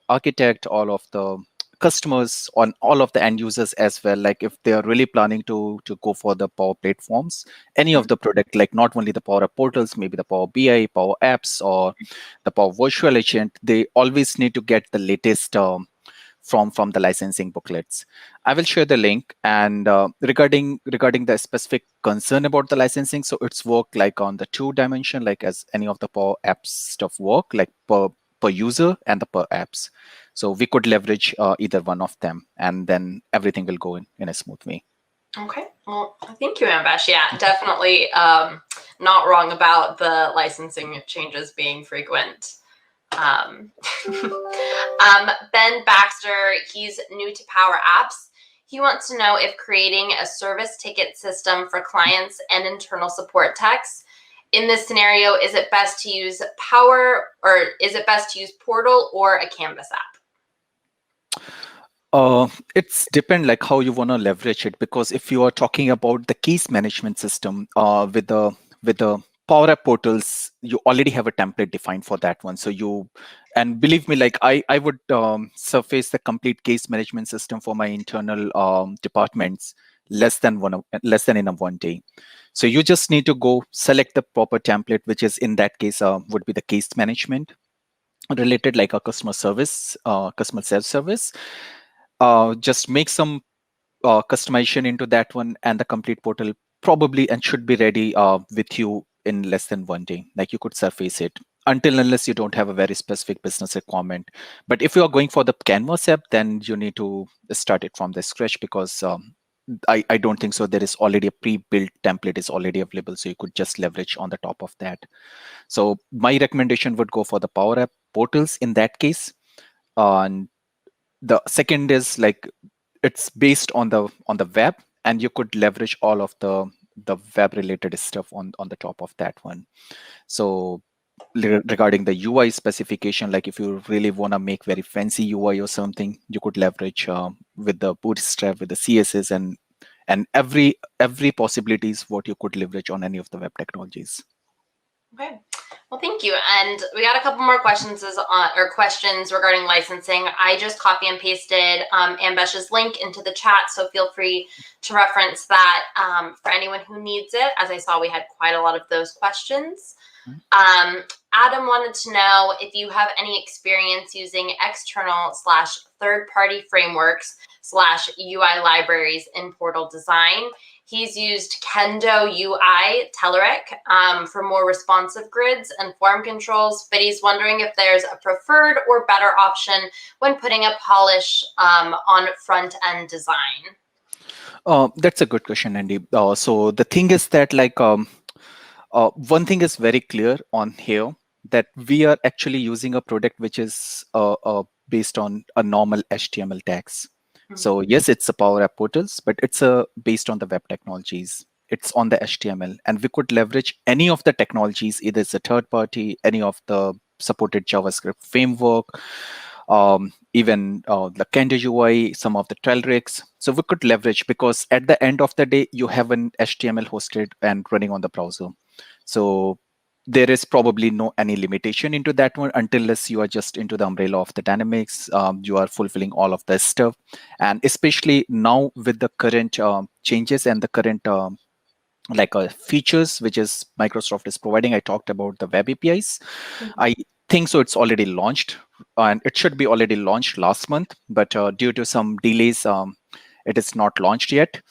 architect, all of the customers, on all of the end users as well. Like if they are really planning to go for the Power Platforms, any of the product, like not only the Power App portals, maybe the Power BI, Power Apps, or the Power Virtual Agent, they always need to get the latest. From the licensing booklets. I will share the link. And regarding the specific concern about the licensing, so it's work like on the 2 dimension, like as any of the Power Apps stuff work, like per user and the per apps. So we could leverage either one of them, and then everything will go in a smooth way. Okay, well, thank you, Ambesh. Yeah, definitely not wrong about the licensing changes being frequent. Ben Baxter, he's new to PowerApps. He wants to know if creating a service ticket system for clients and internal support techs. In this scenario, is it best to use Portal or a Canvas app? It's depend like how you want to leverage it, because if you are talking about the case management system with the Power App portals, you already have a template defined for that one. So and believe me, like I would surface the complete case management system for my internal departments less than in a 1 day. So you just need to go select the proper template, which is in that case would be the case management related, like a customer service, customer self-service. Just make some customization into that one, and the complete portal probably and should be ready with you in less than 1 day. Like you could surface it until unless you don't have a very specific business requirement. But if you are going for the Canvas app, then you need to start it from the scratch, because I don't think so. There is already a pre-built template is already available, so you could just leverage on the top of that. So my recommendation would go for the Power App portals in that case. And the second is like it's based on the web, and you could leverage all of the web related stuff on the top of that one. So regarding the UI specification, like if you really want to make very fancy UI or something, you could leverage with the bootstrap, with the CSS, and every possibilities what you could leverage on any of the web technologies. Okay. Well, thank you. And we got a couple more questions questions regarding licensing. I just copy and pasted Ambesh's link into the chat, so feel free to reference that for anyone who needs it. As I saw, we had quite a lot of those questions. Adam wanted to know if you have any experience using external/third-party frameworks /UI libraries in portal design. He's used Kendo UI Telerik for more responsive grids and form controls, but he's wondering if there's a preferred or better option when putting a polish on front-end design. That's a good question, Andy. So the thing is that one thing is very clear on here, that we are actually using a product which is based on a normal HTML tags. So yes, it's a Power App portals, but it's based on the web technologies. It's on the HTML, and we could leverage any of the technologies, either it's a third party, any of the supported JavaScript framework, even the Kendo UI, some of the Trellrigs. So we could leverage, because at the end of the day, you have an HTML hosted and running on the browser. So there is probably no any limitation into that one unless you are just into the umbrella of the dynamics. You are fulfilling all of this stuff, and especially now with the current changes and the current features which is Microsoft is providing. I talked about the web APIs. I think so it's already launched, and it should be already launched last month, but due to some delays, it is not launched yet.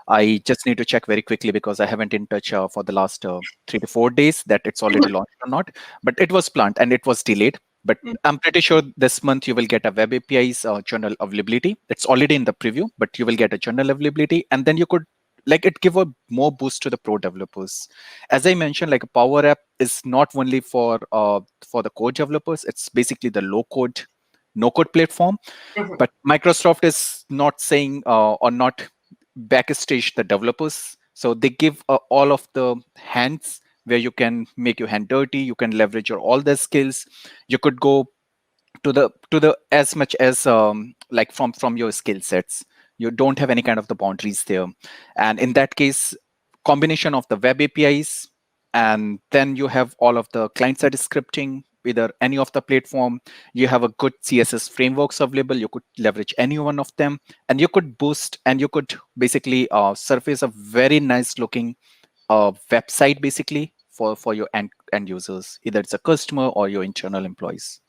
I just need to check very quickly, because I haven't in touch for the last 3 to 4 days that it's already launched or not. But it was planned and it was delayed. But I'm pretty sure this month you will get a web APIs general availability. It's already in the preview, but you will get a general availability, and then you could it give a more boost to the pro developers. As I mentioned, like a Power App is not only for the code developers. It's basically the low code, no code platform. But Microsoft is not saying or not backstage the developers. So they give all of the hands where you can make your hand dirty. You can leverage your all the skills. You could go to the as much as from your skill sets. You don't have any kind of the boundaries there. And in that case, combination of the web APIs, and then you have all of the client-side scripting, either any of the platform. You have a good CSS frameworks available. You could leverage any one of them, and you could boost, and you could basically surface a very nice looking website basically for your end users, either it's a customer or your internal employees.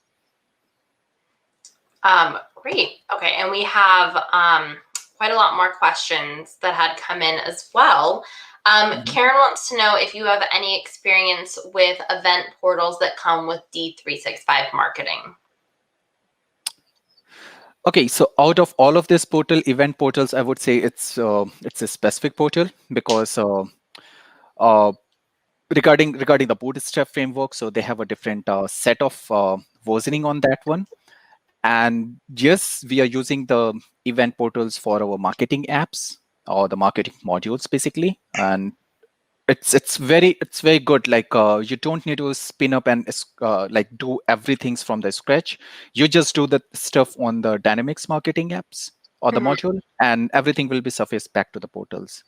Great. Okay, and we have quite a lot more questions that had come in as well. Karen wants to know if you have any experience with event portals that come with D365 marketing. Okay, so out of all of this event portals, I would say it's a specific portal, because regarding the Bootstrap framework, so they have a different set of versioning on that one. And yes, we are using the event portals for our marketing apps or the marketing modules basically, and it's very good. You don't need to spin up and do everything from the scratch. You just do the stuff on the Dynamics marketing apps or the module, and everything will be surfaced back to the portals.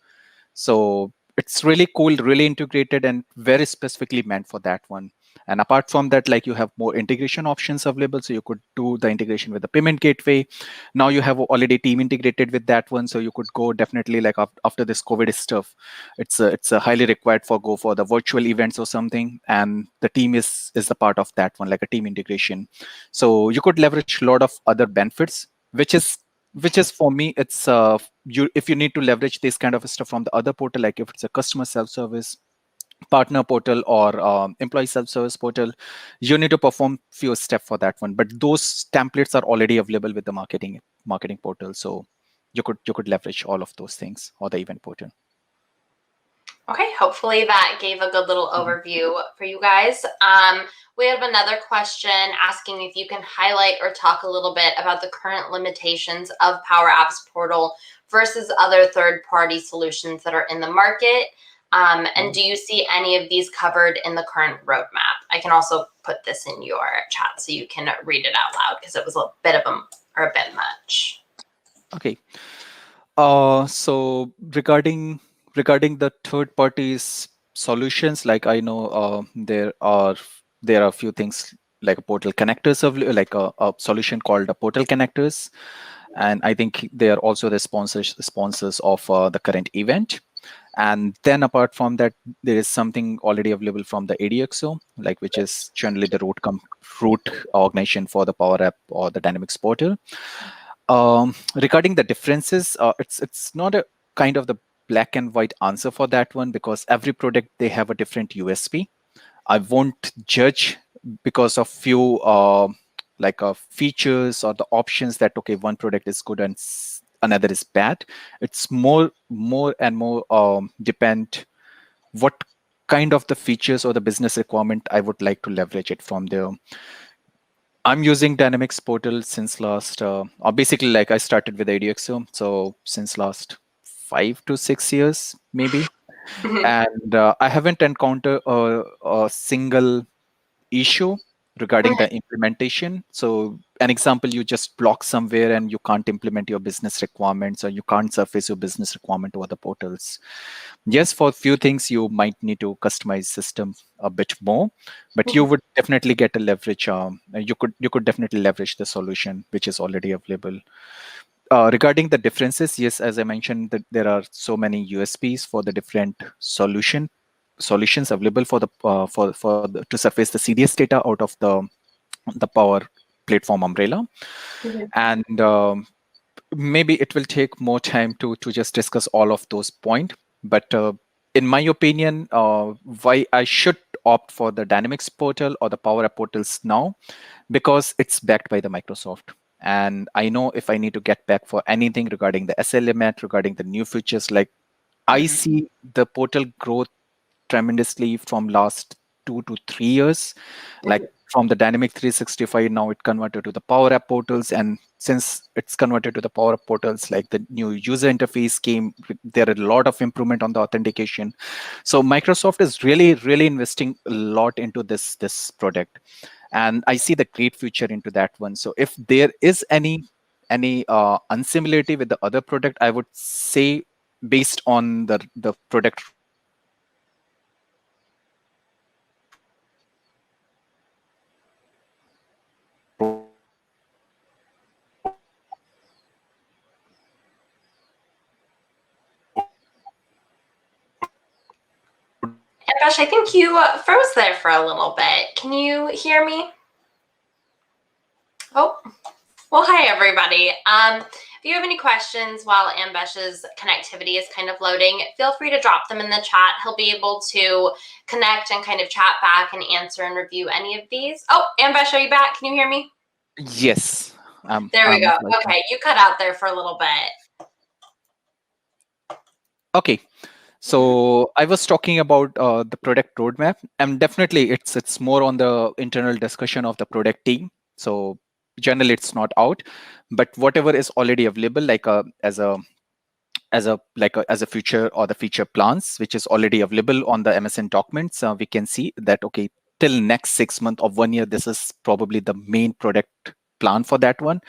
So it's really cool, really integrated, and very specifically meant for that one. And apart from that, like, you have more integration options available, so you could do the integration with the payment gateway. Now you have already team integrated with that one, so you could go definitely, like, after this COVID stuff, it's a highly required for go for the virtual events or something, and the team is a part of that one, like a team integration. So you could leverage a lot of other benefits, which is for me, it's you if you need to leverage this kind of stuff from the other portal, like if it's a customer self-service, partner portal, or employee self-service portal, you need to perform few steps for that one, but those templates are already available with the marketing portal, so you could leverage all of those things, or the event portal. Okay, hopefully that gave a good little overview for you guys. We have another question asking if you can highlight or talk a little bit about the current limitations of PowerApps portal versus other third-party solutions that are in the market. And do you see any of these covered in the current roadmap? I can also put this in your chat so you can read it out loud, because it was a bit much. Okay. So regarding the third parties solutions, like, I know there are a few things like a portal connectors of, like a solution called a portal connectors, and I think they are also the sponsors of the current event. And then apart from that, there is something already available from the ADXO, like, which is generally the root organization for the Power App or the Dynamics portal. Regarding the differences, it's not a kind of the black and white answer for that one, because every product, they have a different USP. I won't judge because of few features or the options that, okay, one product is good and another is bad. It's more and more depend what kind of the features or the business requirement I would like to leverage it from there. I'm using Dynamics portal since last, or basically, like, I started with ADXO, so since last 5 to 6 years, maybe. And I haven't encountered a single issue regarding the implementation. So an example, you just block somewhere and you can't implement your business requirements, or you can't surface your business requirement to other portals. Yes, for a few things you might need to customize system a bit more, but you would definitely get a leverage. You could definitely leverage the solution which is already available. Regarding the differences, yes, as I mentioned, that there are so many USPs for the different solutions available for the to surface the CDS data out of the Power Platform umbrella. And maybe it will take more time to just discuss all of those points. But in my opinion, why I should opt for the Dynamics portal or the Power App portals now, because it's backed by the Microsoft. And I know if I need to get back for anything regarding the SL limit, regarding the new features, like, I see the portal growth tremendously from last 2 to 3 years. Like, from the Dynamic 365, now it converted to the Power App portals. And since it's converted to the Power App portals, like, the new user interface came, there are a lot of improvement on the authentication. So Microsoft is really, really investing a lot into this product. And I see the great future into that one. So if there is any unsimilarity with the other product, I would say, based on the product roadmap, Ambesh, I think you froze there for a little bit. Can you hear me? Oh, well, hi, everybody. If you have any questions while Ambesh's connectivity is kind of loading, feel free to drop them in the chat. He'll be able to connect and kind of chat back and answer and review any of these. Oh, Ambesh, are you back? Can you hear me? yes. There we go. Okay, you cut out there for a little bit. Okay. So I was talking about the product roadmap, and definitely it's more on the internal discussion of the product team. So generally it's not out, but whatever is already available, like as a feature, or the feature plans which is already available on the MSN documents, we can see that, okay, till next 6 months or 1 year, this is probably the main product plan for that one.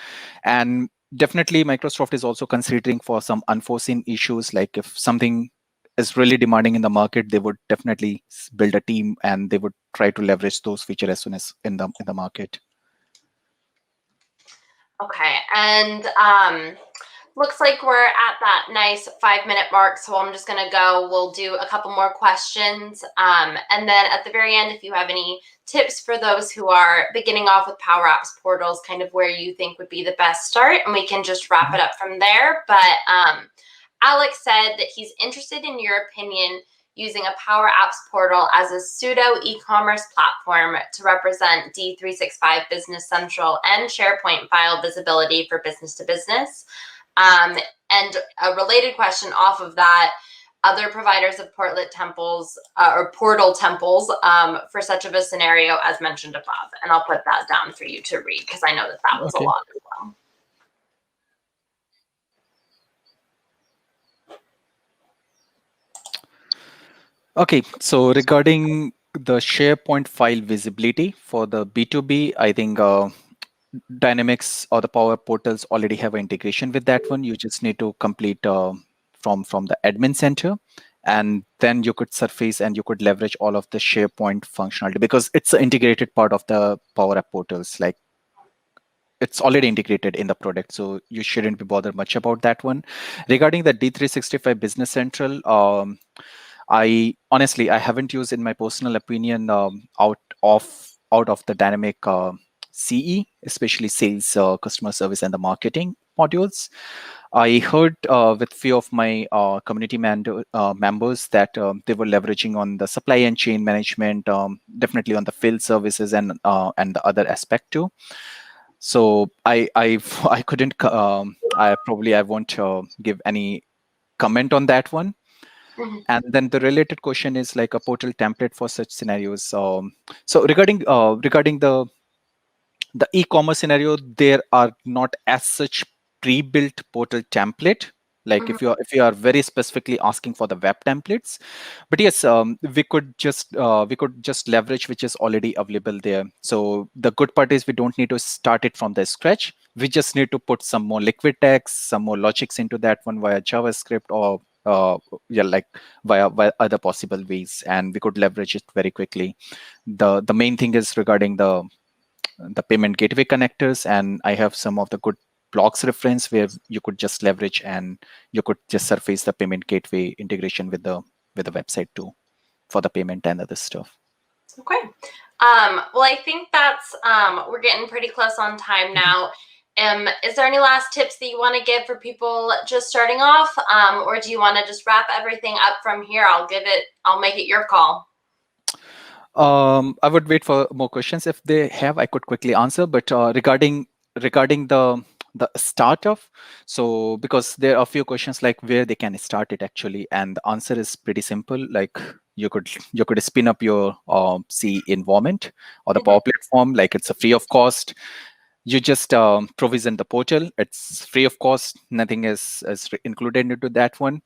And definitely Microsoft is also considering for some unforeseen issues, like if something is really demanding in the market, they would definitely build a team and they would try to leverage those features as soon as in the market. Okay, and looks like we're at that nice 5-minute mark, so I'm just gonna go. We'll do a couple more questions, and then at the very end, if you have any tips for those who are beginning off with PowerApps portals, kind of where you think would be the best start, and we can just wrap it up from there. But Alex said that he's interested in your opinion using a PowerApps portal as a pseudo e-commerce platform to represent D365 Business Central and SharePoint file visibility for business to business. And a related question off of that, other providers of portlet temples or portal temples for such of a scenario as mentioned above. And I'll put that down for you to read because I know that that was a lot as well. Okay, so regarding the SharePoint file visibility for the B2B, I think Dynamics or the Power Portals already have an integration with that one. You just need to complete from the admin center, and then you could surface and you could leverage all of the SharePoint functionality because it's an integrated part of the Power App Portals. Like it's already integrated in the product, so you shouldn't be bothered much about that one. Regarding the D365 Business Central, I honestly I haven't used, in my personal opinion, out of the dynamic CE, especially sales, customer service, and the marketing modules. I heard with few of my community members that they were leveraging on the supply and chain management, definitely on the field services and the other aspect too. So I couldn't I won't give any comment on that one. And then the related question is like a portal template for such scenarios. So regarding the e-commerce scenario, there are not as such pre-built portal template. Like if you are very specifically asking for the web templates, but yes, we could just leverage which is already available there. So the good part is we don't need to start it from the scratch. We just need to put some more liquid text, some more logics into that one via JavaScript or like via other possible ways, and we could leverage it very quickly. The main thing is regarding the payment gateway connectors, and I have some of the good blogs reference where you could just leverage and you could just surface the payment gateway integration with the website too for the payment and other stuff. Okay. Well, I think that's we're getting pretty close on time now. Is there any last tips that you want to give for people just starting off, or do you want to just wrap everything up from here? I'll make it your call. I would wait for more questions. If they have, I could quickly answer. But regarding the startup, so because there are a few questions like where they can start it actually, and the answer is pretty simple. Like you could spin up your C environment or the Power Platform. Like it's a free of cost. You just provision the portal. It's free of cost. Nothing is included into that one,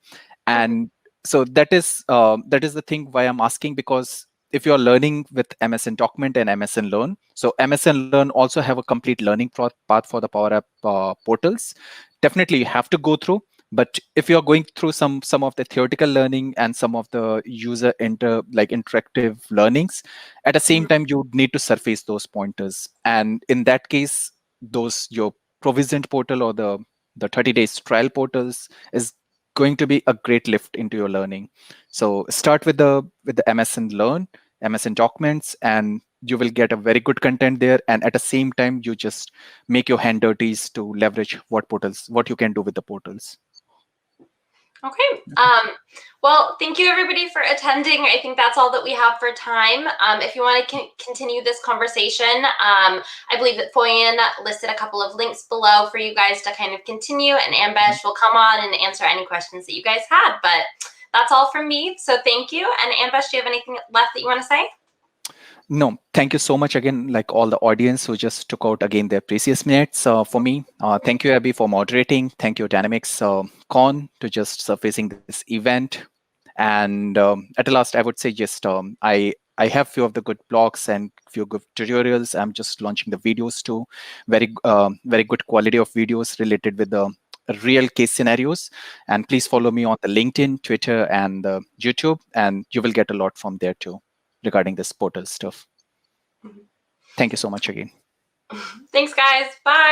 and so that is the thing why I'm asking, because if you're learning with MSN Document and MSN Learn, so MSN Learn also have a complete learning path for the Power App portals. Definitely you have to go through, but if you're going through some of the theoretical learning and some of the user interactive learnings, at the same time you need to surface those pointers, and in that case your provisioned portal or the 30 days trial portals is going to be a great lift into your learning. So start with the MSN Learn, MSN Documents, and you will get a very good content there. And at the same time, you just make your hand dirties to leverage what you can do with the portals. Okay. Well, thank you everybody for attending. I think that's all that we have for time. If you want to continue this conversation, I believe that Foyen listed a couple of links below for you guys to kind of continue, and Ambesh will come on and answer any questions that you guys had. But that's all from me. So thank you. And Ambesh, do you have anything left that you want to say? No, thank you so much again, like all the audience who just took out again their precious minutes for me. Thank you, Abby, for moderating. Thank you, Dynamics Con, to just surfacing this event. And at the last, I would say just I have few of the good blogs and few good tutorials. I'm just launching the videos too. Very good quality of videos related with the real case scenarios. And please follow me on the LinkedIn, Twitter, and YouTube, and you will get a lot from there too regarding this portal stuff. Thank you so much again. Thanks, guys. Bye.